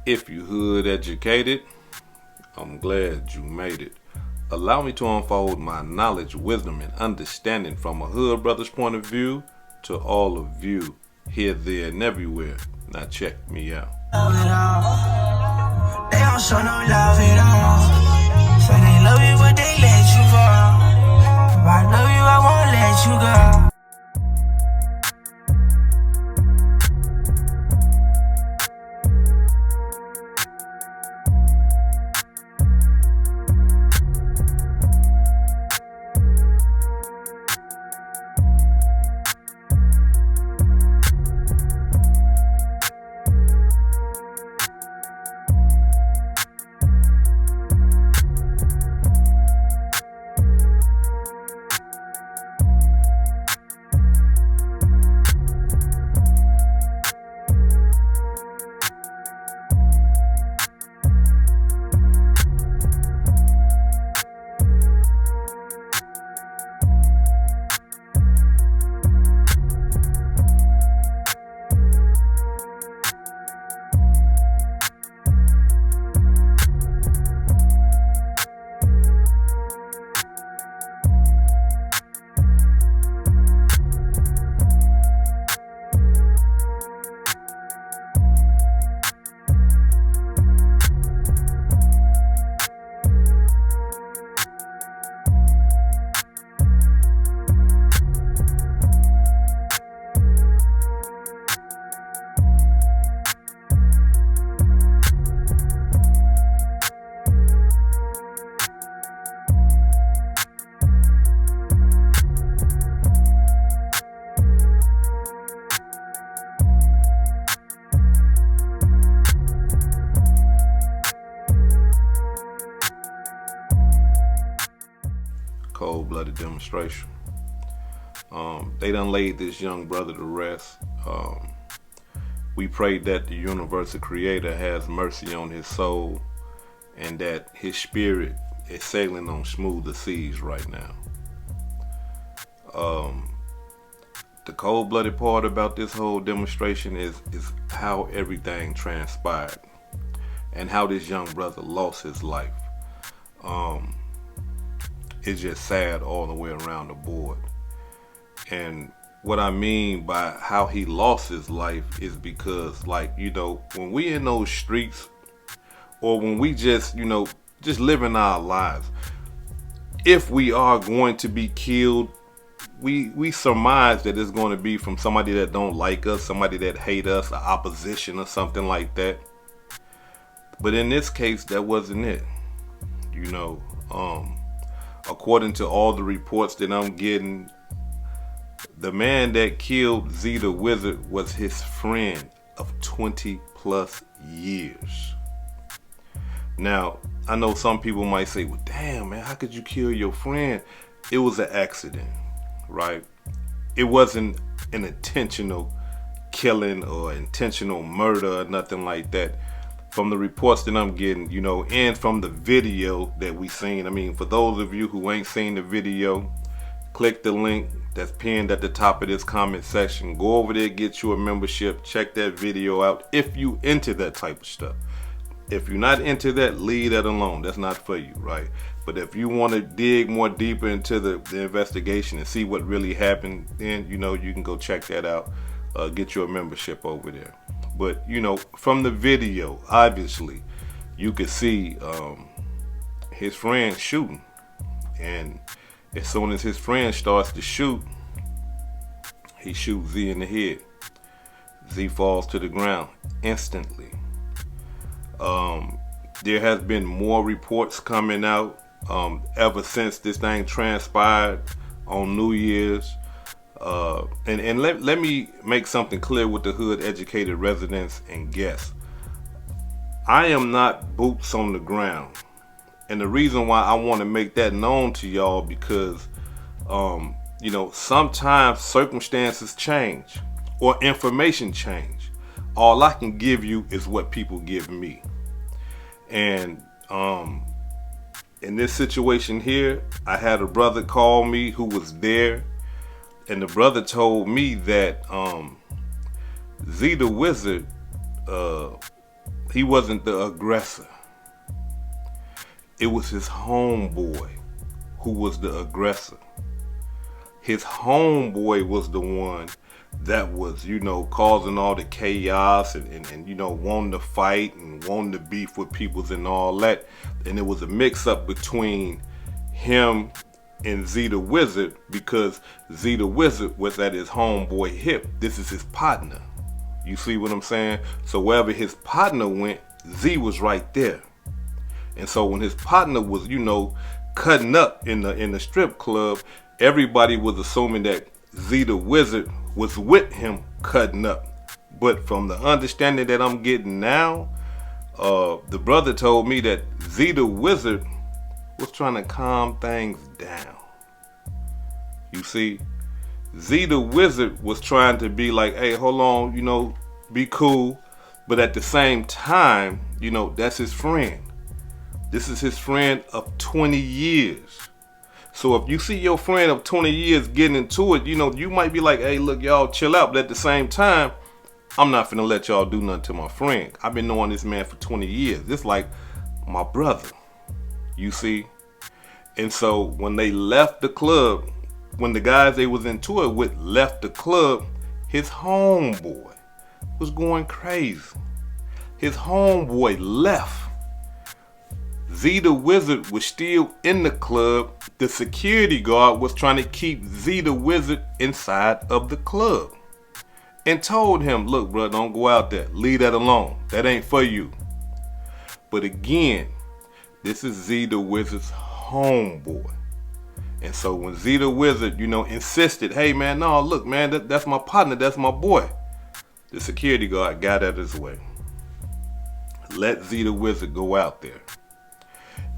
If you hood educated, I'm glad you made it. Allow me to unfold my knowledge, wisdom, and understanding from a hood brother's point of view to all of you, here, there, and everywhere. Now check me out. They don't show no love at all. Say they love you, but they let you go. If I love you, I won't let you go. Cold-blooded demonstration. They done laid this young brother to rest. We pray that the universal creator has mercy on his soul and that his spirit is sailing on smoother seas right now. The cold-blooded part about this whole demonstration is how everything transpired and how this young brother lost his life. It's just sad all the way around the board. And what I mean by how he lost his life is because, like, when we in those streets or when we just living our lives, if we are going to be killed, we surmise that it's going to be from somebody that don't like us, somebody that hate us, or opposition or something like that. But in this case, that wasn't it. According to all the reports that I'm getting, the man that killed Zee the Wizard was his friend of 20 plus years. Now, I know some people might say, well, damn, man, how could you kill your friend? It was an accident, right? It wasn't an intentional killing or intentional murder or nothing like that. From the reports that I'm getting, and from the video that we seen. I mean, for those of you who ain't seen the video, click the link that's pinned at the top of this comment section. Go over there, get you a membership, check that video out if you into that type of stuff. If you're not into that, leave that alone. That's not for you, right? But if you want to dig more deeper into the investigation and see what really happened, then you can go check that out. Get you a membership over there. But from the video, obviously you could see his friend shooting, and as soon as his friend starts to shoot, he shoots Zee in the head. Zee falls to the ground instantly. There has been more reports coming out ever since this thing transpired on New Year's. And let me make something clear with the hood educated residents and guests. I am not boots on the ground. And the reason why I want to make that known to y'all because sometimes circumstances change or information change. All I can give you is what people give me. And in this situation here, I had a brother call me who was there. And the brother told me that Zee the Wizard he wasn't the aggressor. It was his homeboy who was the aggressor. His homeboy was the one that was, causing all the chaos and wanting to fight and wanting to beef with peoples and all that. And it was a mix-up between him and Zee the Wizard, because Zee the Wizard was at his homeboy hip. This is his partner. You see what I'm saying? So wherever his partner went, Zee was right there. And so when his partner was, cutting up in the strip club, everybody was assuming that Zee the Wizard was with him cutting up. But from the understanding that I'm getting now, the brother told me that Zee the Wizard was trying to calm things down. You see, Zee the Wizard was trying to be like, hey, hold on, be cool. But at the same time, that's his friend. This is his friend of 20 years. So if you see your friend of 20 years getting into it, you might be like, hey, look, y'all chill out. But at the same time, I'm not finna let y'all do nothing to my friend. I've been knowing this man for 20 years. This like my brother, you see. And so when they left the club, when the guys they was into it with left the club, his homeboy was going crazy. His homeboy left. Zee the Wizard was still in the club. The security guard was trying to keep Zee the Wizard inside of the club and told him, look, bro, don't go out there. Leave that alone. That ain't for you. But again, this is Zee the Wizard's homeboy. And so when Zee the Wizard, insisted, hey, man, no, look, man, that's my partner. That's my boy. The security guard got out of his way. Let Zee the Wizard go out there.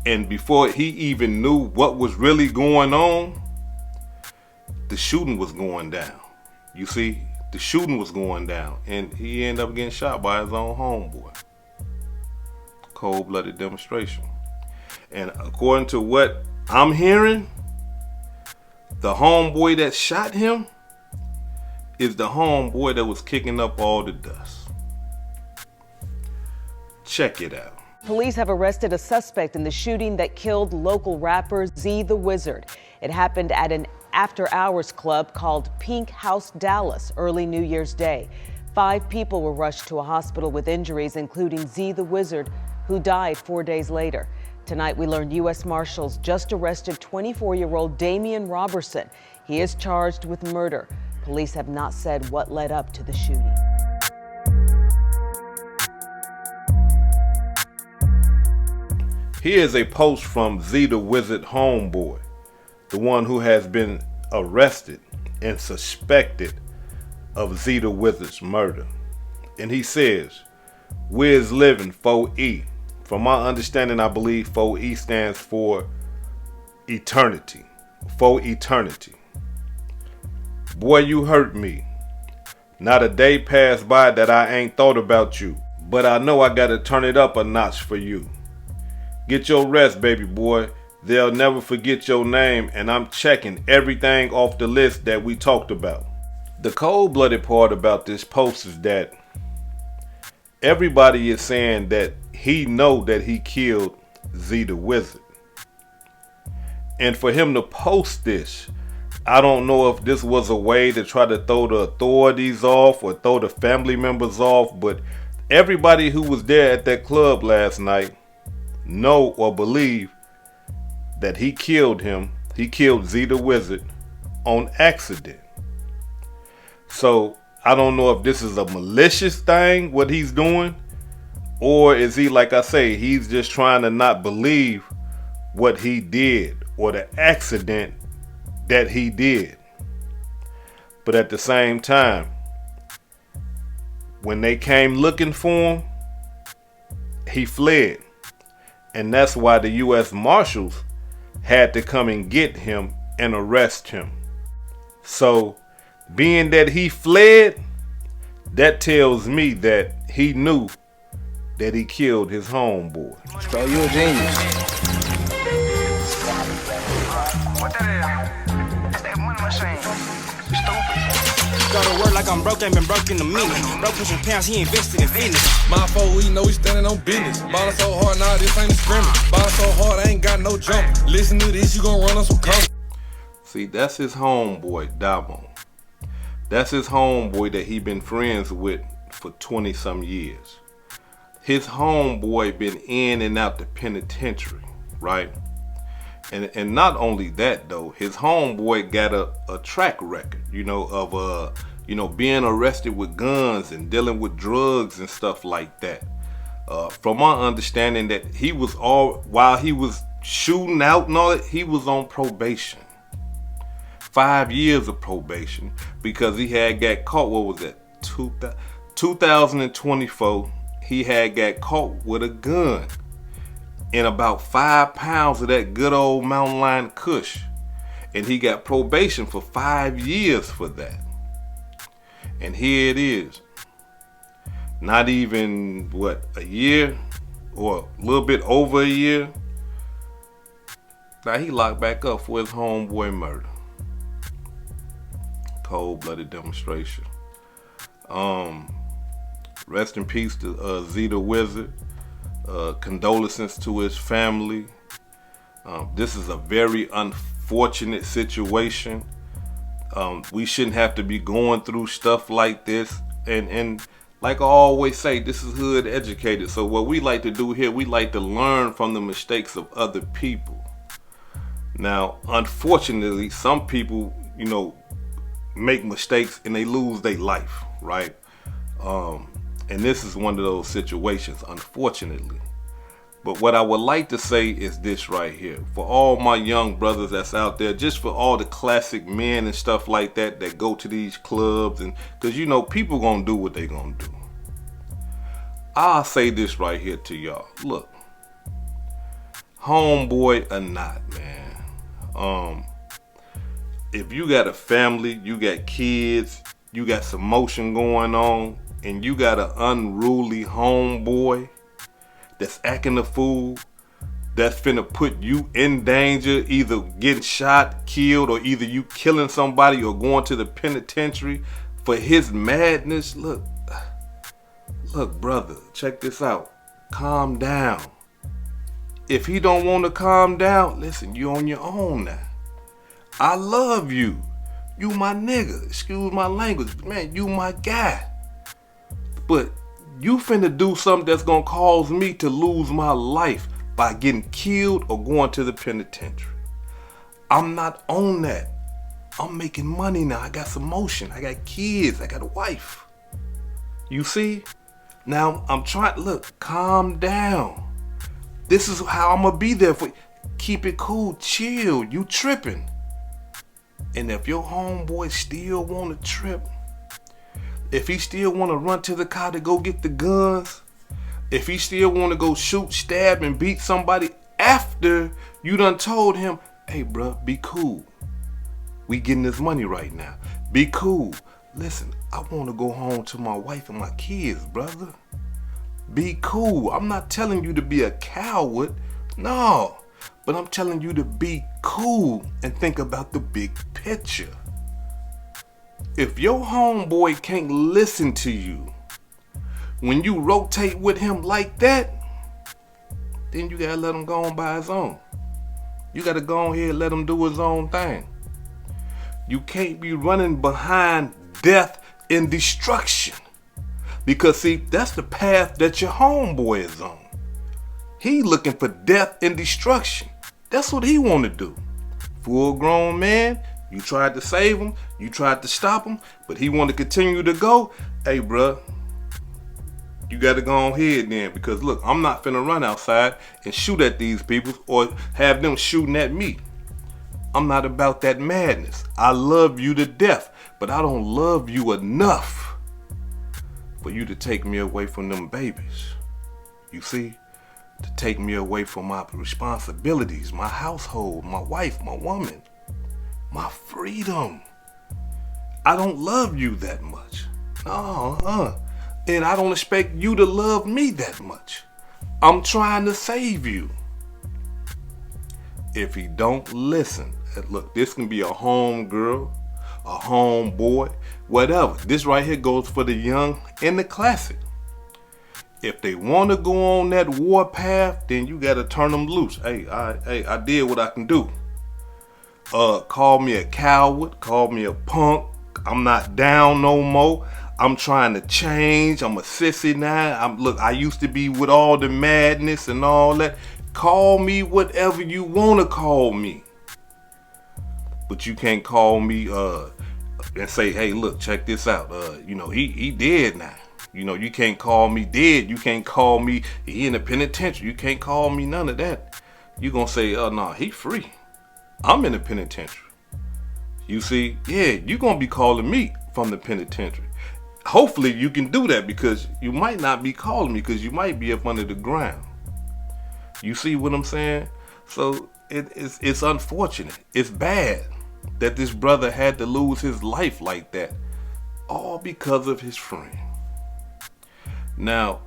And before he even knew what was really going on, the shooting was going down. You see, the shooting was going down. And he ended up getting shot by his own homeboy. Cold-blooded demonstration. And according to what I'm hearing, the homeboy that shot him is the homeboy that was kicking up all the dust. Check it out. Police have arrested a suspect in the shooting that killed local rapper Zee the Wizard. It happened at an after-hours club called Pink House Dallas early New Year's Day. 5 people were rushed to a hospital with injuries, including Zee the Wizard, who died 4 days later. Tonight, we learned U.S. Marshals just arrested 24-year-old Damian Robertson. He is charged with murder. Police have not said what led up to the shooting. Here's a post from Zee the Wizard homeboy, the one who has been arrested and suspected of Zee the Wizard's murder. And he says, Wiz living 4E. From my understanding, I believe 4E stands for eternity. For eternity. Boy, you hurt me. Not a day passed by that I ain't thought about you. But I know I gotta turn it up a notch for you. Get your rest, baby boy. They'll never forget your name, and I'm checking everything off the list that we talked about. The cold-blooded part about this post is that everybody is saying that he know that he killed Zee the Wizard. And for him to post this, I don't know if this was a way to try to throw the authorities off or throw the family members off, but everybody who was there at that club last night know or believe that he killed him. He killed Zee the Wizard on accident. So I don't know if this is a malicious thing, what he's doing, or is he, like I say, he's just trying to not believe what he did or the accident that he did. But at the same time, when they came looking for him, he fled. And that's why the U.S. Marshals had to come and get him and arrest him. So, being that he fled, that tells me that he knew that he killed his homeboy. Bro, you a genius. What that is? It's that money machine. Stupid. Go to work like like I'm broke, ain't been broke in a minute. Broke pushing pounds, he invested in fitness. My foe, we know we standing on business. Ballin' so hard, nah, this ain't a scrimmage. Ballin' so hard, I ain't got no jump. Listen to this, you gon' run on some cover. See, that's his homeboy, Damo. That's his homeboy that he been friends with for 20 some years. His homeboy been in and out the penitentiary, right? And not only that though, his homeboy got a track record, of being arrested with guns and dealing with drugs and stuff like that. From my understanding that he was while he was shooting out and all that, he was on probation. 5 years of probation because he had got caught, what was that, 2024, he had got caught with a gun and about 5 pounds of that good old Mountain Lion Kush. And he got probation for 5 years for that. And here it is. Not even, a year or a little bit over a year. Now he locked back up for his homeboy murder. Cold-blooded demonstration. Rest in peace to Zee The Wizard. Condolences to his family. This is a very unfortunate situation. We shouldn't have to be going through stuff like this. And like I always say, this is hood educated. So what we like to do here, we like to learn from the mistakes of other people. Now, unfortunately, some people, make mistakes and they lose their life, right? And this is one of those situations, unfortunately. But what I would like to say is this right here. For all my young brothers that's out there, just for all the classic men and stuff like that that go to these clubs, and because people gonna do what they gonna do. I'll say this right here to y'all. Look, homeboy or not, man. If you got a family, you got kids, you got some motion going on, and you got an unruly homeboy that's acting a fool, that's finna put you in danger, either getting shot, killed, or either you killing somebody or going to the penitentiary for his madness. Look, brother, check this out. Calm down. If he don't want to calm down, listen, you on your own now. I love you. You my nigga. Excuse my language. Man, you my guy. But you finna do something that's gonna cause me to lose my life by getting killed or going to the penitentiary. I'm not on that. I'm making money now. I got some motion. I got kids. I got a wife. You see? Now I'm trying, look, calm down. This is how I'm gonna be there for you. Keep it cool, chill. You tripping. And if your homeboy still wanna trip, if he still want to run to the car to go get the guns, if he still want to go shoot, stab, and beat somebody after you done told him, hey, bro, be cool. We getting this money right now. Be cool. Listen, I want to go home to my wife and my kids, brother. Be cool. I'm not telling you to be a coward. No. But I'm telling you to be cool and think about the big picture. If your homeboy can't listen to you when you rotate with him like that, then you gotta let him go on by his own. You gotta go on here and let him do his own thing. You can't be running behind death and destruction. Because see, that's the path that your homeboy is on. He looking for death and destruction. That's what he want to do. Full grown man, you tried to save him, you tried to stop him, but he want to continue to go. Hey, bruh, you got to go on ahead then, because look, I'm not finna run outside and shoot at these people or have them shooting at me. I'm not about that madness. I love you to death, but I don't love you enough for you to take me away from them babies. You see? To take me away from my responsibilities, my household, my wife, my woman, my freedom. I don't love you that much. And I don't expect you to love me that much. I'm trying to save you. If he don't listen, look, this can be a home girl a homeboy, whatever. This right here goes for the young and the classic. If they want to go on that war path, then you got to turn them loose. Hey, I did what I can do. Call me a coward, call me a punk. I'm not down no more. I'm trying to change. I'm a sissy now. Look, I used to be with all the madness and all that. Call me whatever you want to call me. But you can't call me and say, hey, look, check this out. He dead now. You can't call me dead. You can't call me he in the penitentiary. You can't call me none of that. You gonna say, no, he free. I'm in the penitentiary. You see, yeah, you gonna be calling me from the penitentiary. Hopefully you can do that, because you might not be calling me, because you might be up under the ground. You see what I'm saying? So it's unfortunate. It's bad that this brother had to lose his life like that, all because of his friend. Now,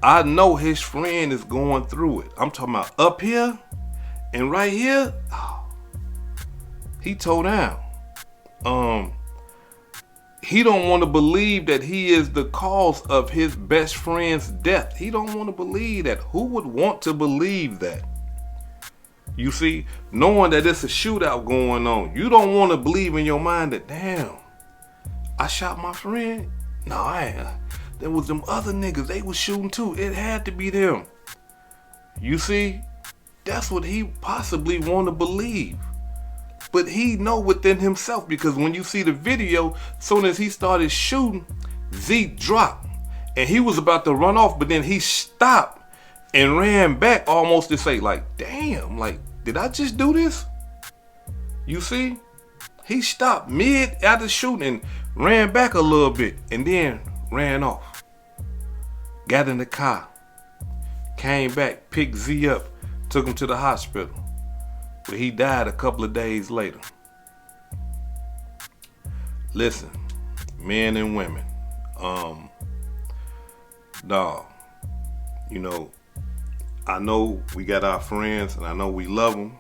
I know his friend is going through it. I'm talking about up here and right here. Oh, he tore down. He don't want to believe that he is the cause of his best friend's death. He don't want to believe that. Who would want to believe that? You see, knowing that it's a shootout going on, you don't want to believe in your mind that, damn, I shot my friend. No, I ain't. There was them other niggas. They was shooting too. It had to be them. You see, that's what he possibly want to believe. But he know within himself, because when you see the video, soon as he started shooting, Zee dropped. And he was about to run off, but then he stopped and ran back almost to say, like, damn, like, did I just do this? You see? He stopped mid after shooting and ran back a little bit and then ran off. Got in the car. Came back, picked Zee up, took him to the hospital. But he died a couple of days later. Listen, men and women, dawg, I know we got our friends and I know we love them,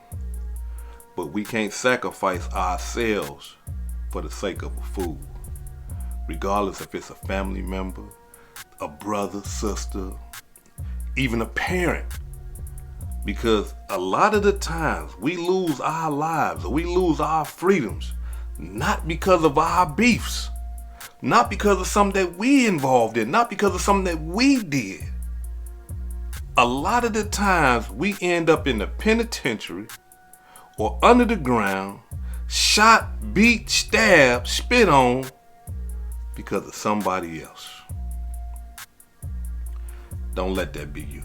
but we can't sacrifice ourselves for the sake of a fool. Regardless if it's a family member, a brother, sister, even a parent. Because a lot of the times we lose our lives or we lose our freedoms, not because of our beefs, not because of something that we involved in, not because of something that we did. A lot of the times we end up in the penitentiary or under the ground, shot, beat, stabbed, spit on because of somebody else. Don't let that be you.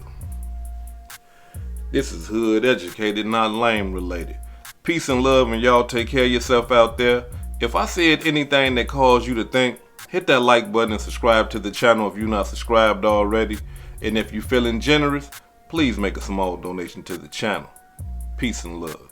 This is Hood Educated, not Lame Related. Peace and love, and y'all take care of yourself out there. If I said anything that caused you to think, hit that like button and subscribe to the channel if you're not subscribed already. And if you're feeling generous, please make a small donation to the channel. Peace and love.